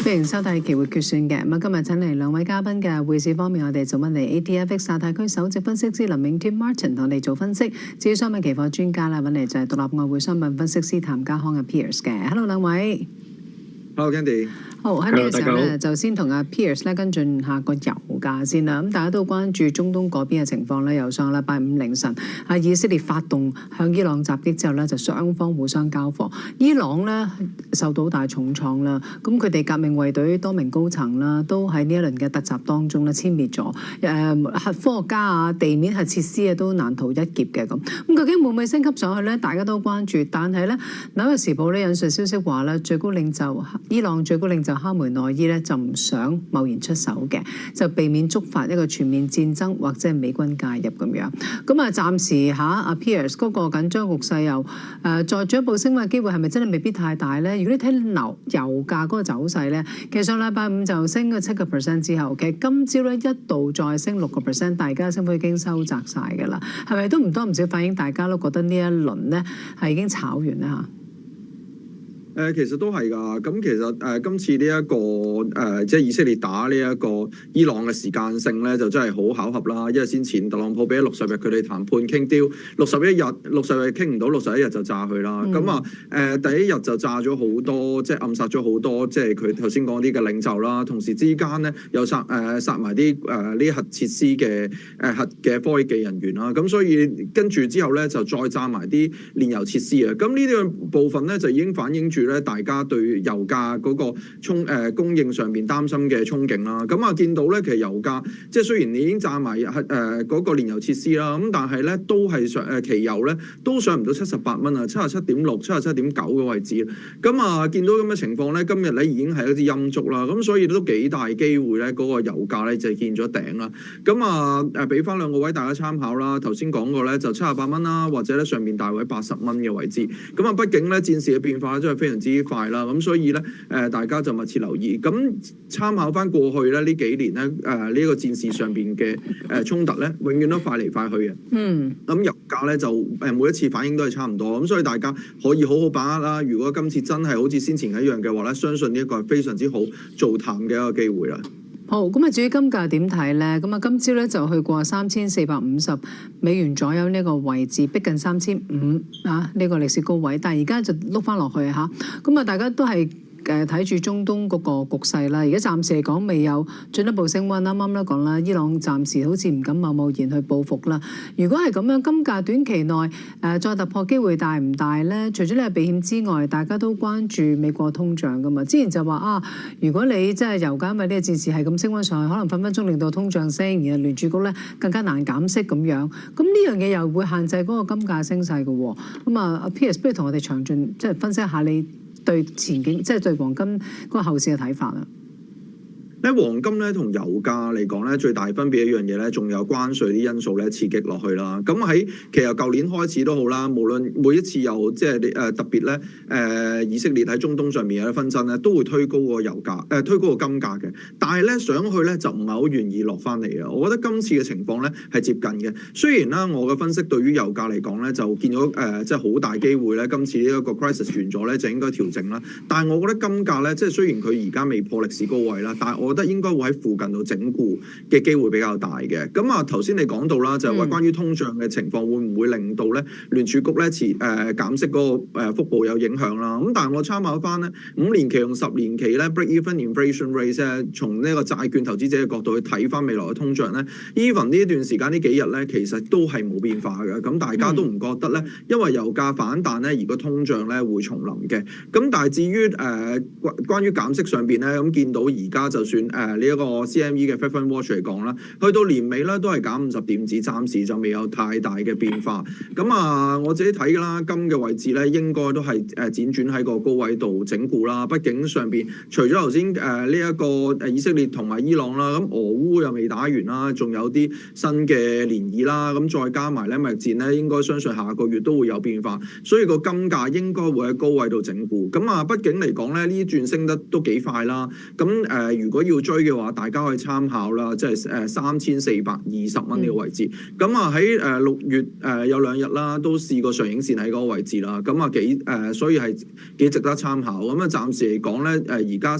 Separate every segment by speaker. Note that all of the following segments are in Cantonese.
Speaker 1: 歡迎收睇期貨決算嘅。咁今日請嚟兩位嘉賓嘅匯市方面，我哋就揾嚟 ATFX 亞太區首席分析師林永添 Martin 同我哋做分析。至於商品期貨專家啦，揾嚟就係獨立外匯商品分析師譚家康嘅 Piers 嘅。Hello 兩位。
Speaker 2: Hello Candy。
Speaker 1: 好，喺呢個時候咧，就先同阿 Piers 咧跟進下個油價先啦。咁大家都關注中東嗰邊嘅情況咧，由上個禮拜五凌晨，以色列發動向伊朗襲擊之後咧，就雙方互相交火。伊朗咧受到大重創啦，咁佢哋革命衛隊多名高層啦，都喺呢一輪嘅突襲當中咧殲滅咗。核科學家啊、地面核設施啊都難逃一劫嘅咁。咁究竟會唔會升級上去咧？大家都關注。但係咧，紐約時報咧引述消息話咧，伊朗最高領袖哈梅內伊咧就唔想貿然出手嘅，就避免觸發一個全面戰爭或者係美軍介入咁樣。咁啊，暫時阿 Piers 嗰個緊張局勢又再進一步升溫嘅機會係咪真係未必太大咧？如果你睇油價嗰個走勢咧，其實上禮拜五就升咗7%之後，其實今朝咧一度再升6%，大家升幅已經收窄晒㗎啦。係咪都唔多唔少反映大家都覺得呢一輪咧係已經炒完咧嚇？
Speaker 2: 其實都係㗎，咁其實今次呢、這、一個即係以色列打呢一個伊朗嘅時間性咧，就真係好巧合啦。因為先前特朗普俾咗60日佢哋談判傾雕，60日傾唔到，61日就炸佢啦。咁第一日就炸咗好多，即係暗殺咗好多，即係佢頭先講啲嘅領袖啦。同時之間咧又殺埋啲呢核設施嘅核嘅科技人員啦。咁所以跟住之後咧就再炸埋啲煉油設施啊。咁呢啲部分咧就已經反映住大家對油價嗰個供應上面擔心嘅憧憬啦，咁見到咧其實油價即係雖然你已經炸埋嗰個煉油設施啦，咁但係咧都係期油咧都上唔到78蚊啊，77.6、77.9嘅位置。咁見到咁嘅情況咧，今日咧已經係一啲陰燭啦，咁所以都幾大機會咧嗰個油價咧就見咗頂啦。咁俾翻兩個位大家參考啦，頭先講過咧就78蚊啦，或者咧上面大位80蚊嘅位置。畢竟咧戰事嘅變化真係非常之快啦，咁所以咧大家就密切留意。咁參考翻過去咧呢幾年咧呢個戰事上邊嘅衝突咧，永遠都快嚟快去嘅。咁油價咧就每一次反應都係差唔多，咁所以大家可以好好把握啦。如果今次真係好似先前一樣嘅話咧，相信呢一個係非常之好做淡嘅一個機會啦。
Speaker 1: 好，咁至於金價點睇咧？咁今朝咧就去過3450美元左右呢個位置，逼近3500呢個歷史高位，但係而家就碌翻落去嚇。咁大家都係睇住中東嗰個局勢啦，而家暫時嚟講未有進一步升溫。啱啱都講啦，伊朗暫時好似唔敢貿然去報復啦。如果係咁樣，金價短期內再突破機會大唔大咧？除咗你係避險之外，大家都關注美國通脹噶嘛。之前就話如果你即係油價因為呢個戰事係咁升溫上去，可能分分鐘令到通脹升，然後聯儲局咧更加難減息咁樣。咁呢樣嘢又會限制嗰個金價升勢嘅喎。咁阿 Piers 不如同我哋詳盡即係分析一下你對前景，即係對黃金嗰個後市嘅睇法啊！
Speaker 2: 咧黃金咧同油價嚟講咧，最大分別一樣嘢咧，仲有關稅啲因素咧刺激落去啦。咁喺其實舊年開始都好啦，無論每一次又即係特別咧以色列喺中東上面有啲紛爭咧，都會推高個油價推高個金價嘅。但係咧上去咧就唔係好願意落翻嚟啊！我覺得今次嘅情況咧係接近嘅。雖然啦，我嘅分析對於油價嚟講咧就見咗即係好大機會咧，今次呢一個 crisis 完咗咧就應該調整啦。但係我覺得金價咧即係雖然佢而家未破歷史高位啦，但係我覺得應該會喺附近度整固嘅機會比較大嘅。咁頭先你講到啦，就係話關於通脹嘅情況會唔會令到咧聯儲局咧減息嗰個幅度有影響啦？咁但係我參考翻咧5年期同10年期咧 break even inflation rate 咧，從呢個債券投資者嘅角度去睇翻未來嘅通脹咧 ，even 呢一段時間呢幾日咧，其實都係冇變化嘅。咁大家都唔覺得咧，因為油價反彈咧，而個通脹咧會重臨嘅。咁但係至於關於減息上邊咧，咁見到而家就算呢一個 CME 嘅 Fed Fund Watch 嚟講啦，去到年尾咧都係減50點子，暫時就未有太大嘅變化。咁我自己睇㗎啦，金嘅位置咧應該都係輾轉喺個高位度整固啦。畢竟上邊除咗頭先呢一個以色列同埋伊朗啦，咁俄烏又未打完啦，仲有啲新嘅漣漪啦，咁再加埋咧貿易戰咧，應該相信下個月都會有變化，所以個金價應該會喺高位度整固。咁畢竟嚟講咧，呢轉升得都幾快啦。咁如果要追嘅話，大家可以參考啦，即係3420蚊呢個位置。咁啊喺6月有2日啦，都試過上影線喺嗰個位置啦。咁啊所以係幾值得參考。咁啊暫時嚟講咧，而家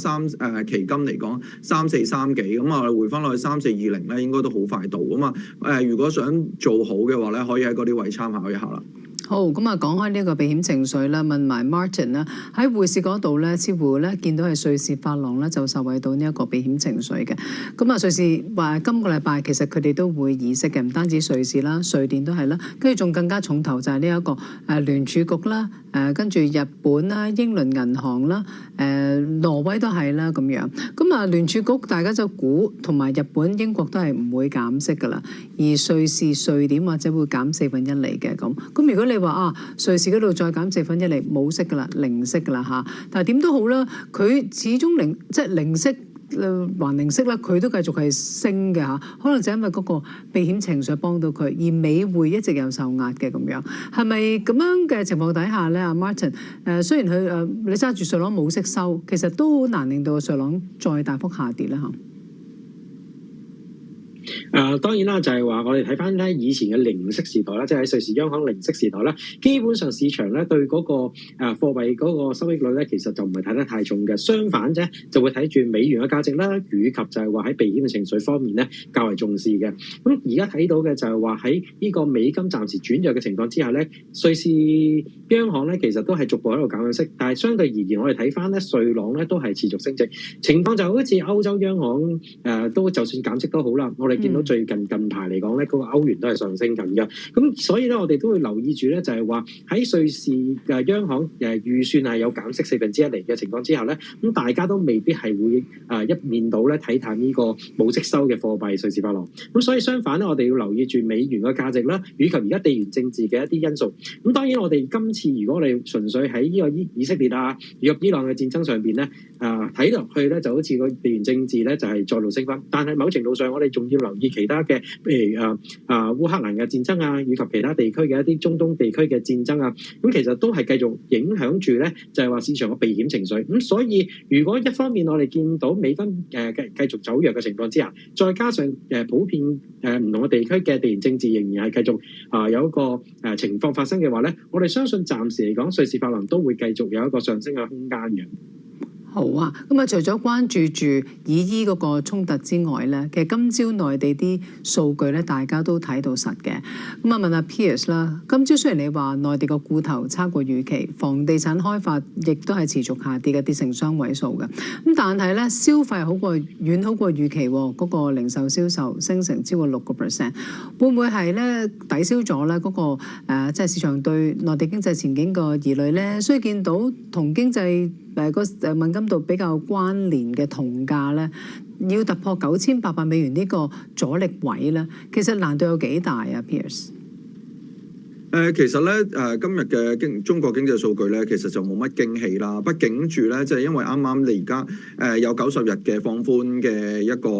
Speaker 2: 期金嚟講343幾，咁啊回翻落去3420咧，應該都好快到。咁啊如果想做好嘅話咧，可以喺嗰啲位參考一下啦。
Speaker 1: 好，咁啊講開呢個避險情緒啦，問埋 Martin 啦，喺匯市嗰度咧，似乎咧見到係瑞士法郎咧就受惠到呢一個避險情緒嘅。咁啊，瑞士話今個禮拜其實佢哋都會議息嘅，唔單止瑞士啦，瑞典都係啦，跟住仲更加重頭就係呢一個聯儲局啦，跟住日本啦、英倫銀行啦、挪威都係啦咁樣。咁啊聯儲局大家就估同埋日本、英國都係唔會減息噶啦，而瑞士、瑞典或者會減1/4嚟嘅咁。咁如果你話瑞士嗰度再減1/4嚟冇息噶啦，零息噶啦嚇。但係點都好啦，佢始終零息還零息啦，佢都繼續係升嘅嚇。可能就因為嗰個避險情緒幫到佢，而美匯一直有受壓嘅咁樣。係咪咁樣嘅情況底下咧？阿 Martin 雖然佢你揸住瑞郎冇息收，其實都好難令到瑞郎再大幅下跌啦嚇。
Speaker 3: 當然啦，就係話我哋睇翻咧以前嘅零息時代啦，即係喺瑞士央行零息時代啦，基本上市場咧對嗰個貨幣嗰個收益率咧，其實就唔係睇得太重嘅。相反啫，就會睇住美元嘅價值啦，以及就係話喺避險嘅情緒方面咧較為重視嘅。咁而家睇到嘅就係話喺呢個美金暫時轉弱嘅情況之下咧，瑞士央行咧其實都係逐步喺度減緊息，但係相對而言，我哋睇翻咧瑞郎咧都係持續升值，情況就好似歐洲央行都就算減息都好啦，我哋見到最近排嚟講咧，嗰個歐元都係上升緊嘅。咁所以咧，我哋都會留意住咧，就係話喺瑞士嘅央行預算係有減息1/4嚟嘅情況之下咧，咁大家都未必係會一面倒咧睇淡呢個冇息收嘅貨幣瑞士法郎。咁所以相反咧，我哋要留意住美元嘅價值啦，以及而家地緣政治嘅一啲因素。咁當然我哋今次如果我哋純粹喺呢個以色列啊以及伊朗嘅戰爭上邊咧，睇落去咧就好似個地緣政治咧就係再度升溫，但係某程度上我哋仲要留意其他嘅，譬如烏克蘭嘅戰爭啊，以及其他地區嘅一啲中東地區嘅戰爭啊，咁其實都係繼續影響住咧，就係話市場嘅避險情緒。咁所以如果一方面我哋見到美金繼續走弱嘅情況之下，再加上普遍唔同嘅地區嘅地緣政治仍然係繼續有一個情況發生嘅話咧，我哋相信暫時嚟講，瑞士法郎都會繼續有一個上升嘅空間嘅。
Speaker 1: 好啊，咁啊，除咗關注住以伊嗰個衝突之外咧，其實今朝內地啲數據咧，大家都睇到實嘅。咁啊，問下 Piers 啦，今朝雖然你話內地個固投差過預期，房地產開發亦都係持續下跌嘅，跌成雙位數嘅。咁但係咧，消費遠好過預期，嗰個零售銷售升成超過6%，會唔會係咧抵消咗咧嗰個即係市場對內地經濟前景個疑慮咧？所以見到同經濟個敏感度比較關聯嘅銅價咧，要突破$9800呢個阻力位咧，其實難度有幾大啊 ，Piers？
Speaker 2: 其實咧今日嘅中國經濟數據咧，其實就冇乜驚喜啦。畢竟住咧，即係因為啱啱你而家有90日嘅放寬嘅一個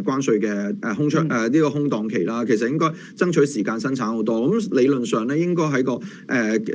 Speaker 2: 關稅嘅空窗呢個空檔期啦，其實應該爭取時間生產好多。咁理論上咧，應該喺個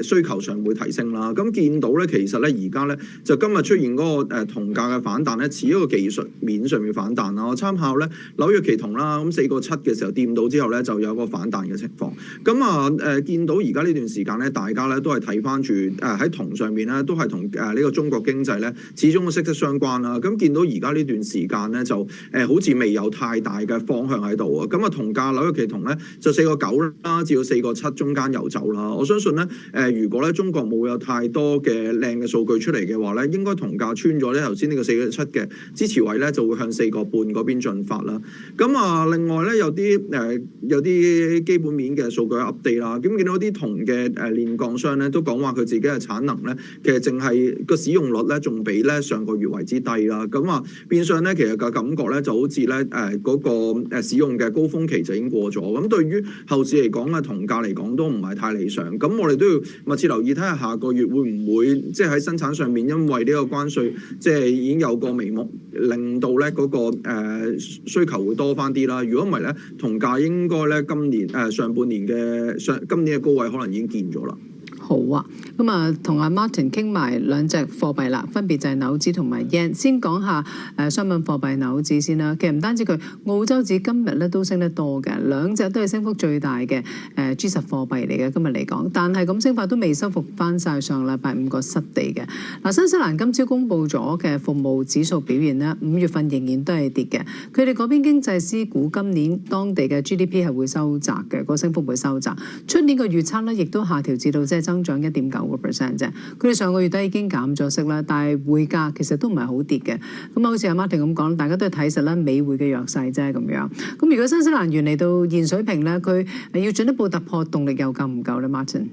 Speaker 2: 需求上會提升啦。咁見到咧，其實咧而家咧就今日出現嗰個銅價嘅反彈咧，似一個技術面上面反彈啦。我參考咧紐約期銅啦，咁4.7嘅時候掂到之後咧，就有個反彈嘅情況。咁見到而家呢段時間咧，大家咧都係睇翻住喺銅上面咧，都係同呢個中國經濟咧始終都息息相關啦。咁見到而家呢段時間咧，就好似未有太大嘅方向喺度啊。咁啊，銅價紐約期銅咧就4.9啦，至到4.7中間遊走啦。我相信咧如果咧中國冇有太多嘅靚嘅數據出嚟嘅話咧，應該銅價穿咗咧頭先呢個4.7嘅支持位咧，就會向4.5嗰邊進發啦。咁啊，另外咧有啲基本面嘅數據 update 啦，咁見到啲銅嘅煉鋼商咧都講話佢自己嘅產能咧，其實淨係個使用率咧仲比咧上個月為之低啦。咁啊變相咧其實個感覺咧就好似咧嗰個使用嘅高峰期就已經過咗。咁對於後市嚟講咧，銅價嚟講都唔係太理想。咁我哋都要密切留意睇下下個月會唔會即係喺生產上面，因為呢個關稅即係已經有個眉目，令到咧嗰個需求會多翻啲啦。如果唔係咧，銅價應該咧今年上半年嘅今年嘅高位可能已經見咗啦。
Speaker 1: 好啊，咁啊，同阿 Martin 傾埋兩隻貨幣啦，分別就係紐紙同埋 yen。先講下商品貨幣紐紙先啦。其實唔單止佢，澳洲紙今日咧都升得多嘅，兩隻都係升幅最大嘅G10貨幣嚟嘅。今日嚟講，但係咁升法都未收復翻晒上禮拜五個失地嘅。嗱，新西蘭今朝公布咗嘅服務指數表現呢，5月份仍然都係跌嘅。佢哋嗰邊經濟師估今年當地嘅 GDP 係會收窄嘅，個升幅會收窄。出年個預測咧，亦都下調至到即係增長1.9%啫。佢哋上個月都已經減咗息啦，但係匯價其實都唔係好跌嘅。咁好似阿 Martin 咁講，大家都係睇實啦，美匯嘅弱勢啫咁樣。咁如果新西蘭元嚟到現水平咧，佢要進一步突破，動力又夠唔夠咧 ，Martin？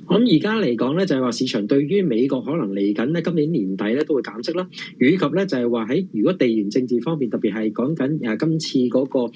Speaker 3: 咁而家嚟講咧，就係話市場對於美國可能嚟緊咧今年年底咧都會減息啦，以及咧就係話喺如果地緣政治方面，特別係講緊今次嗰個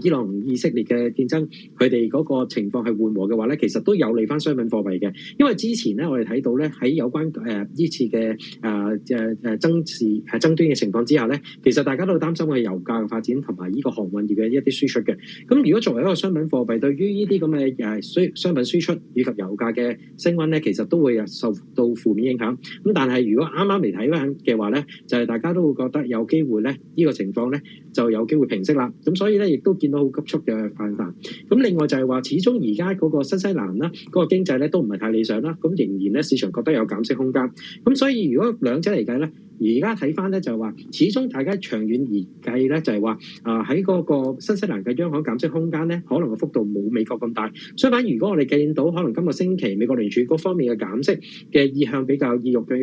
Speaker 3: 伊朗以色列嘅戰爭，佢哋嗰個情況係緩和嘅話咧，其實都有利翻商品貨幣嘅，因為之前咧我哋睇到咧喺有關呢次嘅爭端嘅情況之下咧，其實大家都擔心嘅油價嘅發展同埋呢個航運業嘅一啲輸出嘅。咁如果作為一個商品貨幣，對於呢啲咁嘅商品輸出以及油價嘅升溫咧，其實都會受到負面影響。咁但係如果啱啱嚟睇翻嘅話咧，就係大家都會覺得有機會咧，呢個情況咧就有機會平息啦。咁所以咧，亦都見到好急速嘅反彈。咁另外就係話，始終而家嗰個新西蘭啦，嗰個經濟咧都唔係太理想啦。咁仍然咧，市場覺得有減息空間。咁所以如果兩者嚟計咧，而家睇翻咧就係話，始終大家長遠而計咧，就係話喺嗰個新西蘭嘅央行減息空間咧，可能個幅度冇美國咁大。相反，如果我哋見到可能今個星期美國聯儲嗰方面嘅減息嘅意欲比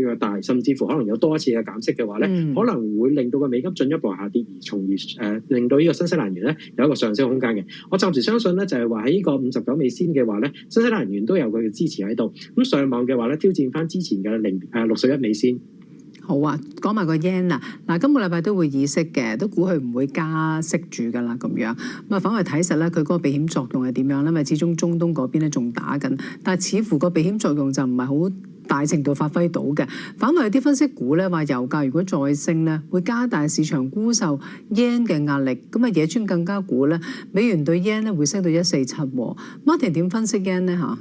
Speaker 3: 較大，甚至乎可能有多一次嘅減息嘅話咧，可能會令到個美金進一步下跌，而從而令到呢個新西蘭元咧有一個上升空間嘅。我暫時相信咧就係話喺呢個59美仙嘅話咧，新西蘭元都有佢嘅支持喺度。咁上網嘅話咧，挑戰翻之前嘅61美仙。
Speaker 1: 好啊，講埋個 yen 啦。嗱，今個禮拜都會議息嘅，都估佢唔會加息住噶啦咁樣。咁啊，反為睇實咧，佢嗰個避險作用係點樣咧？因為始終中東嗰邊咧仲打緊，但係似乎個避險作用就唔係好大程度發揮到嘅。反為有啲分析估咧話，油價如果再升咧，會加大市場沽售 yen 嘅壓力。咁啊，野村更加估咧，美元對 yen 咧會升到147。Martin 點分析 yen 咧嚇？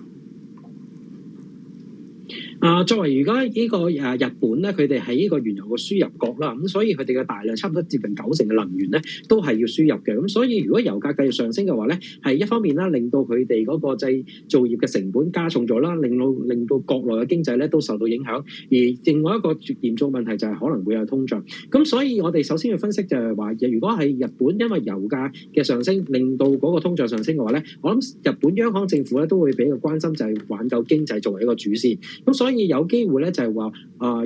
Speaker 3: 作為如果呢個日本咧，佢哋係呢個原油嘅輸入國啦，咁所以佢哋嘅大量差唔多接近90%嘅能源咧，都係要輸入嘅。咁所以如果油價繼續上升嘅話咧，係一方面啦，令到佢哋嗰個製造業嘅成本加重咗啦，令到國內嘅經濟咧都受到影響。而另外一個嚴重問題就係可能會有通脹。咁所以我哋首先要分析就係話，如果係日本因為油價嘅上升，令到嗰個通脹上升嘅話咧，我諗日本央行政府咧都會比較關心就係挽救經濟作為一個主線。咁所以有機會咧就係話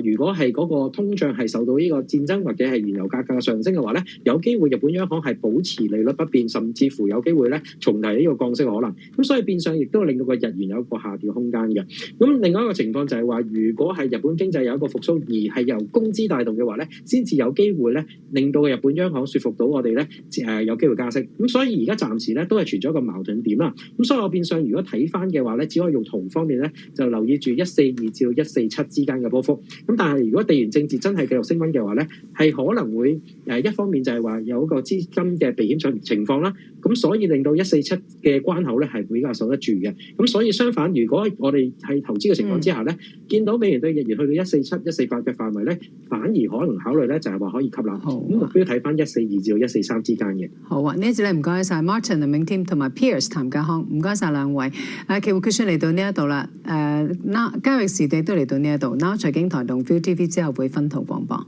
Speaker 3: 如果係嗰個通脹係受到呢個戰爭或者係燃油價格嘅上升嘅話咧，有機會日本央行係保持利率不變，甚至乎有機會咧重提呢個降息嘅可能。咁所以變相亦都令到個日元有一個下調空間嘅。咁另外一個情況就係話，如果係日本經濟有一個復甦，而係由工資帶動嘅話咧，先至有機會咧令到個日本央行說服到我哋咧有機會加息。咁所以而家暫時咧都係存在一個矛盾點啦。咁所以我變相如果睇翻嘅話咧，只可以用圖方面咧就留意住142至到147之間嘅波幅。咁但係如果地緣政治真係繼續升溫嘅話咧，係可能會一方面就係話有一個資金嘅避險情況啦。咁所以令到147嘅關口咧係比較受得住嘅。咁所以相反，如果我哋係投資嘅情況之下咧，見到美元對日元去到147、148嘅範圍咧，反而可能考慮咧就係話可以吸納。咁目標睇翻142至到143之間嘅。
Speaker 1: 好啊，呢一節咧唔該晒 Martin 林永添同埋 Piers 譚家康，唔該晒兩位。期貨決算嚟到呢一度啦。交易時地都嚟到呢一度。Now 財經台同 ViuTV 之後會分途廣播。